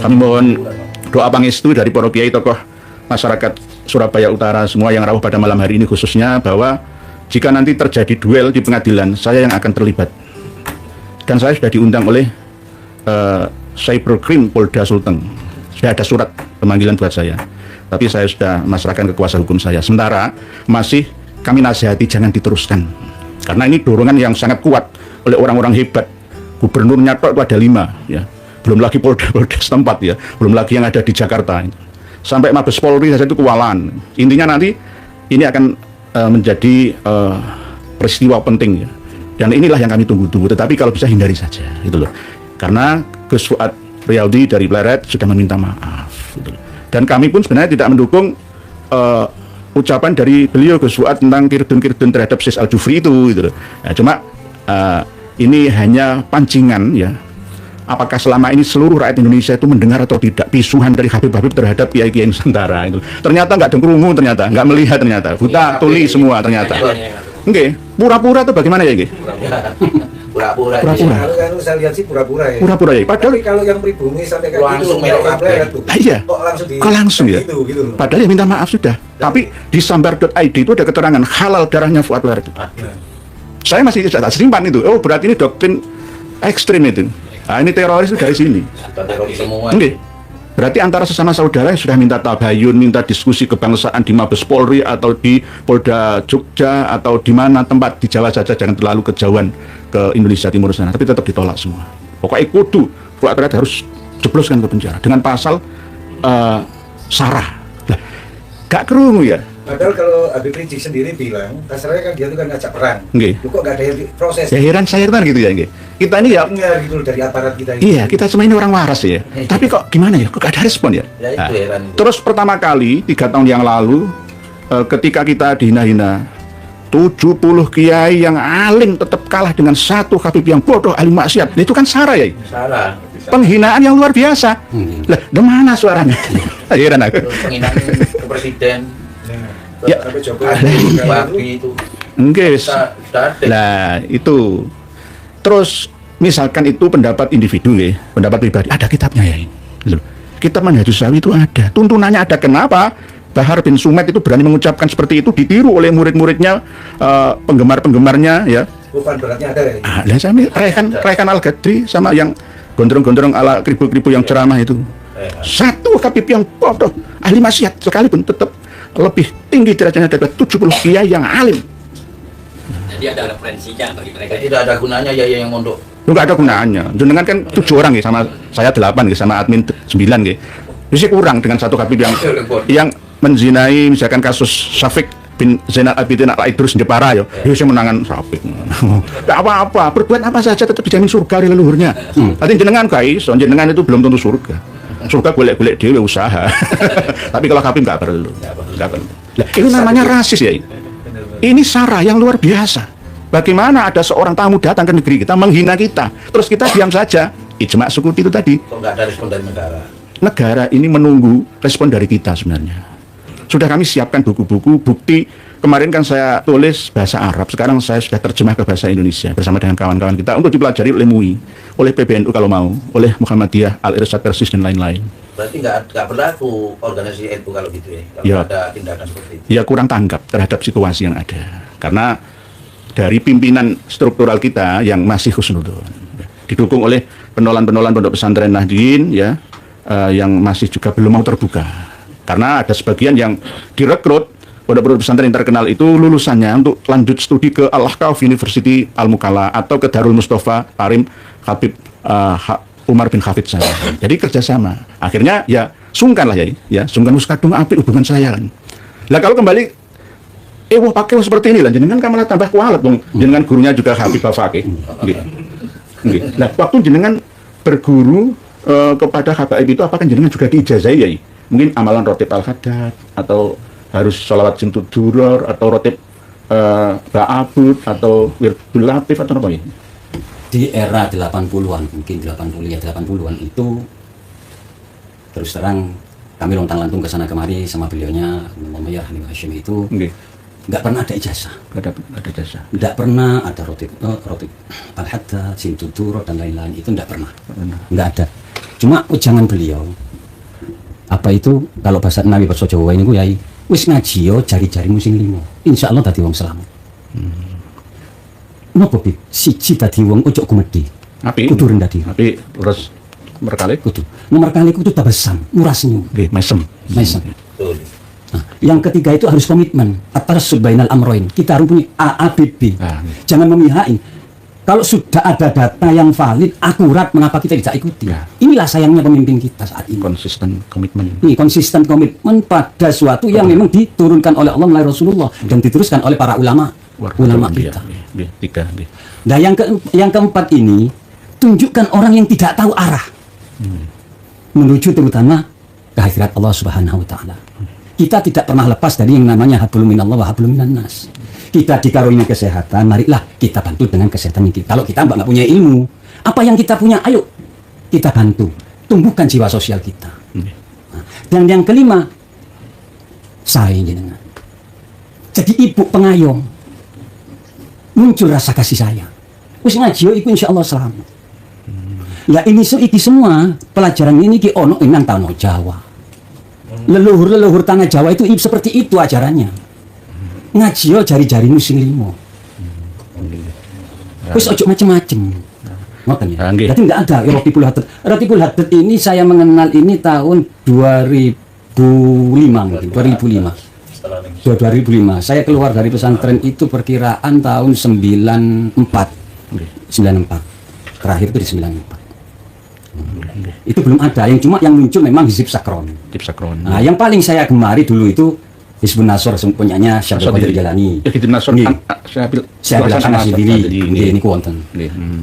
Kami mohon doa pangestu dari para kiai tokoh masyarakat Surabaya Utara semua yang rawuh pada malam hari ini khususnya, bahwa jika nanti terjadi duel di pengadilan, saya yang akan terlibat. Dan saya sudah diundang oleh Cybercrime Polda Sulteng. Sudah ada surat pemanggilan buat saya. Tapi saya sudah masrahkan ke kuasa hukum saya. Sementara masih kami nasihati jangan diteruskan. Karena ini dorongan yang sangat kuat oleh orang-orang hebat. Gubernurnya tok itu ada 5 ya. Belum lagi Polda setempat ya. Belum lagi yang ada di Jakarta. Sampai Mabes Polri saja itu kewalahan. Intinya nanti ini akan menjadi peristiwa penting ya. Dan inilah yang kami tunggu-tunggu. Tetapi kalau bisa hindari saja gitu loh. Karena Gus Fuad Riyadi dari Pleret sudah meminta maaf gitu loh. Dan kami pun sebenarnya tidak mendukung ucapan dari beliau Gus Fuad tentang kirdun-kirdun terhadap Sis Al-Jufri itu gitu loh. Nah, cuma ini hanya pancingan ya. Apakah selama ini seluruh rakyat Indonesia itu mendengar atau tidak pisuhan dari Habib-Habib terhadap kiai-kiai Nusantara itu? Ternyata nggak dengerungu, ternyata nggak melihat, ternyata buta tuli semua ternyata. Oke, pura-pura itu bagaimana ya, Ki? Pura-pura. Kalau saya lihat sih pura-pura ya. Pura-pura ya. Padahal kalau yang pribumi sampai kayak langsung gitu, iya. Kok langsung Ya. gitu. Padahal ya minta maaf sudah. Tapi di sambar.id itu ada keterangan halal darahnya Fuad Pleret itu. Saya masih tidak simpan itu. Oh, berarti ini doktrin ekstrim itu. Nah, ini teroris itu dari sini. Teroris semua. Oke. Berarti antara sesama saudara yang sudah minta tabayun, minta diskusi kebangsaan di Mabes Polri atau di Polda Jogja atau di mana tempat di Jawa saja, jangan terlalu kejauhan ke Indonesia Timur sana, tapi tetap ditolak semua. Pokoknya kudu Fuad Pleret harus jebloskan ke penjara dengan pasal sarah. Lah, gak kerungu ya. Padahal kalau Habib Rizik sendiri bilang, kasarnya kan dia itu kan ngajak perang. Nggih. Lu kok nggak ada proses? Ya heran saya kan gitu ya, nggih. Kita ini ya Enggak gitu dari aparat kita ini. iya, kita semua ini orang waras ya. Tapi kok gimana ya? Kok gak ada respon ya? Ya, itu heran itu. Terus pertama kali 3 tahun yang lalu ketika kita dihina-hina 70 kiai yang alim tetap kalah dengan 1 Habib yang bodoh alim maksiat. Itu kan sarah ya. Salah. Penghinaan yang luar biasa. Lah, di mana suaranya? Heran aku. Penghinaan ke presiden. Ya. Sampai Jokowi Babi itu. Enggak. Sudah ada. Lah, itu. Terus misalkan itu pendapat individu ya, pendapat pribadi, ada kitabnya ya. Gitu. Kitab Manhajus Sawi itu ada. Tuntunannya ada. Kenapa Bahar bin Sumed itu berani mengucapkan seperti itu, ditiru oleh murid-muridnya, penggemar-penggemarnya ya. bukan beratnya ada ya. Lah saya Rekan Al-Ghadri sama yang gondrong-gondrong ala kribu-kribu yang ceramah itu. 1 Habib yang bodoh ahli maksiat sekalipun tetap lebih tinggi derajatnya daripada 70 kiai yang alim. Jadi ada referensinya bagi mereka. Tidak ada gunanya ya yang mondok. Lu nggak ada gunanya. Jenengan kan 7 orang ya, sama saya 8 ya, sama admin 9 ya. Jadi kurang dengan 1 Habib yang menzinai misalkan kasus Syafiq bin Zainal Abidin Al-Idrus Jepara ya. Dia menangan Syafiq. Enggak apa-apa, berbuat apa saja tetap dijamin surga oleh leluhurnya. Nanti jenengan guys, jenengan itu belum tentu surga. Surga golek-golek dhewe usaha. Tapi kalau Habib nggak perlu. Nggak perlu. Lah, ini namanya rasis ya. Ini sara yang luar biasa. Bagaimana ada seorang tamu datang ke negeri kita menghina kita, terus kita diam saja. Ijma Sukuti itu tadi. Kok nggak ada respon dari negara? Negara ini menunggu respon dari kita sebenarnya. Sudah kami siapkan buku-buku bukti. Kemarin kan saya tulis bahasa Arab, sekarang saya sudah terjemah ke bahasa Indonesia bersama dengan kawan-kawan kita untuk dipelajari oleh MUI, oleh PBNU kalau mau, oleh Muhammadiyah, Al-Irsyad Persis dan lain-lain. Berarti nggak berlaku organisasi NU kalau gitu ya? Kalau Ya. ada tindakan seperti itu. Ya kurang tanggap terhadap situasi yang ada. Karena dari pimpinan struktural kita yang masih husnudzon, didukung oleh penolan-penolan pondok pesantren Nahdien ya, yang masih juga belum mau terbuka. Karena ada sebagian yang direkrut pondok pesantren yang terkenal itu lulusannya untuk lanjut studi ke Al-Ahqaf University Al-Mukalla atau ke Darul Mustafa Karim Habib Umar bin Hafid saya. Jadi kerjasama. Akhirnya ya sungkan lah ya sungkan kadung apik hubungan saya kan. Lah kalau kembali pakai seperti ini lah, jenengan kan malah tambah kualat dong. Jenengan gurunya juga Habib Fakih. Nggih. Nah, waktu jenengan berguru kepada Habib itu apakah jenengan juga diijazai ya? Mungkin amalan rotib al-haddad atau harus sholawat sintud duror atau rotib ba'abud atau wirdul latif atau apa ini? Di era 80-an, mungkin 80-an itu terus terang kami lontang-lantung ke sana kemari sama beliaunya Muhammad Halim Hashim itu nggak pernah ada ijazah. Nggak ada ijazah. Nggak pernah ada rotib al-haddad, sintud duror dan lain-lain itu nggak pernah. Nggak ada. Cuma ujangan beliau apa itu kalau bahasa Nabi bahasa Jawa ini ku yai wis ngaji yo jari-jarimu sing limo. Insyaallah dadi wong selamat. Nopo Bib? Siji dadi wong ojo gumedhi. Api. Kudu rendah diri. Api terus berkali. Kudu. Nomor kali kudu tabasam, murah senyum. Nggih, mesem. Mesem. Betul. Nah, yang ketiga itu harus komitmen atas bainal amroin. Kita harus punya AABB. Jangan memihak. Kalau sudah ada data yang valid, akurat, mengapa kita tidak ikuti? Ya. Inilah sayangnya pemimpin kita saat ini. Konsisten komitmen. Ini konsisten komitmen pada suatu yang memang diturunkan oleh Allah melalui Rasulullah dan diteruskan oleh para ulama kita. Nggih, tiga, nggih. Nah, yang keempat ini tunjukkan orang yang tidak tahu arah menuju terutama kehadirat Allah Subhanahu wa taala. Kita tidak pernah lepas dari yang namanya hablum minallah wa hablum minannas. Kita dikaruniai kesehatan, marilah kita bantu dengan kesehatan kita. Kalau kita nggak punya ilmu, apa yang kita punya, ayo kita bantu, tumbuhkan jiwa sosial kita. Nah, dan yang kelima, saya jenengan. Jadi ibu pengayom, muncul rasa kasih sayang. Wis ngaji iku insyaallah selamat. Ya ini semua pelajaran ini ki ono nang tanah Jawa. Leluhur tanah Jawa itu seperti itu ajarannya. Ngaji jari-jarimu sing limo. Wis ojo macem-macem. Ngoten ya. Jadi enggak ada Ratibul Haddad. Ratibul Haddad ini saya mengenal ini tahun 2005 mungkin, 2005. 2005. Saya keluar dari pesantren itu perkiraan tahun 94. Terakhir itu di 94. Itu belum ada. Yang cuma yang muncul memang Hizib Sakron. Nah, yang paling saya gemari dulu itu Hizbun Nasr punyanya Syekh Qadir Jalani. Hizbun Nasr saya bilang sendiri. Niku wonten.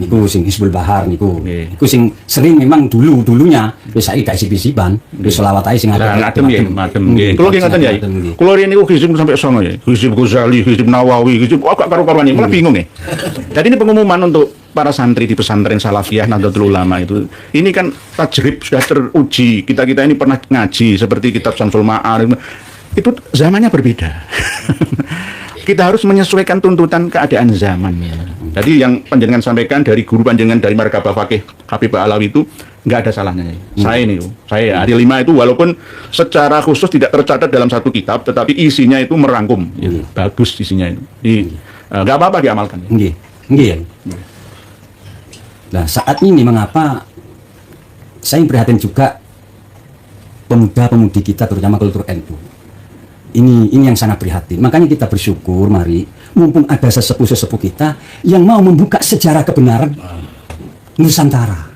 Niku sing Hizbul Bahar niku. Niku sing sering memang dulunya wis saiki gak isip-isipan, wis selawat ae sing adem nggih. Kulo nggih ngoten ya. Kulo riyen niku Hizib sampai 9 ya. Hizib Ghazali, Hizib Nawawi, Hizib agak karo-karuan iki. Malah bingung ya. Jadi ini pengumuman untuk para santri di pesantren Salafiyah Nahdlatul Ulama itu. Ini kan tajrib sudah teruji. Kita ini pernah ngaji seperti kitab Syamsul Ma'arif. Itu zamannya berbeda. Kita harus menyesuaikan tuntutan keadaan zaman. Jadi yang panjenengan sampaikan dari guru panjenengan dari Markabah Fakih Habib Alawi itu nggak ada salahnya. Saya hari 5 itu walaupun secara khusus tidak tercatat dalam satu kitab, tetapi isinya itu merangkum. Bagus isinya itu. Nggak apa-apa diamalkan. Nggih. Nah, saat ini mengapa saya prihatin juga pemuda-pemudi kita terutama kultur NU. Ini yang sangat prihatin. Makanya kita bersyukur, mari, mumpung ada sesepuh-sesepuh kita yang mau membuka sejarah kebenaran Nusantara.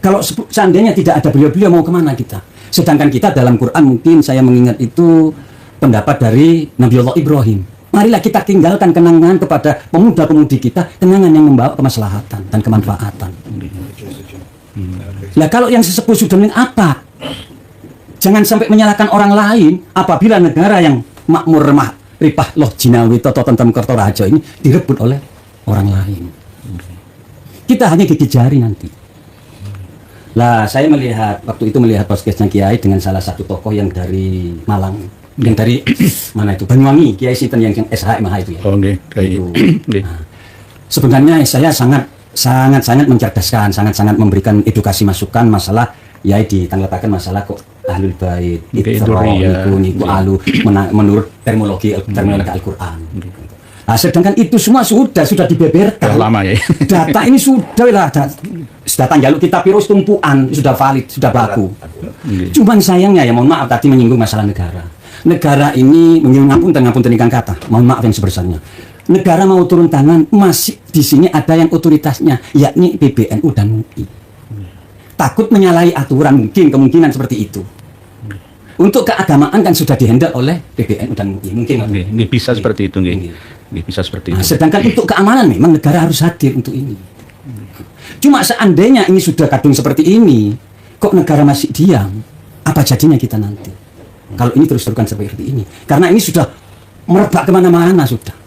Kalau seandainya tidak ada beliau-beliau, mau kemana kita? Sedangkan kita dalam Quran mungkin saya mengingat itu pendapat dari Nabiullah Ibrahim. Marilah kita tinggalkan kenangan kepada pemuda-pemudi kita, kenangan yang membawa kemaslahatan dan kemanfaatan. Nah, kalau yang sesepuh sudah apa? Jangan sampai menyalahkan orang lain apabila negara yang makmur ripah loh jinawi toto tentem Kertorajo ini direbut oleh orang lain. Kita hanya gigit jari nanti. Lah, saya melihat waktu itu podcastnya Kiai dengan salah satu tokoh yang dari Malang, yang dari mana itu Banyuwangi, Kiai Sinten yang SHMH itu ya. Nah, sebenarnya saya sangat mencerdaskan, sangat memberikan edukasi masukan masalah ya ditanggapaken masalah kok ahlul bait niku alu menurut terminologi Al-Qur'an. Nah, sedangkan itu semua sudah dibeberkan lama ya. Data ini sudah jaluk kita virus tumpuan, sudah valid, sudah baku. Cuman sayangnya ya, mohon maaf tadi menyinggung masalah negara. Negara ini ngapunten ingkang kata, mohon maaf yang sebesarnya. Negara mau turun tangan, masih di sini ada yang otoritasnya, yakni PBNU dan MUI. Takut menyalahi aturan, kemungkinan seperti itu. Untuk keagamaan kan sudah dihandle oleh PBNU dan MUI, mungkin. Nggih bisa seperti itu, nggih bisa seperti itu. Nah, sedangkan untuk keamanan memang negara harus hadir untuk ini. Cuma seandainya ini sudah kadung seperti ini, kok negara masih diam? Apa jadinya kita nanti? Kalau ini terus-terusan seperti ini, karena ini sudah merebak kemana-mana sudah.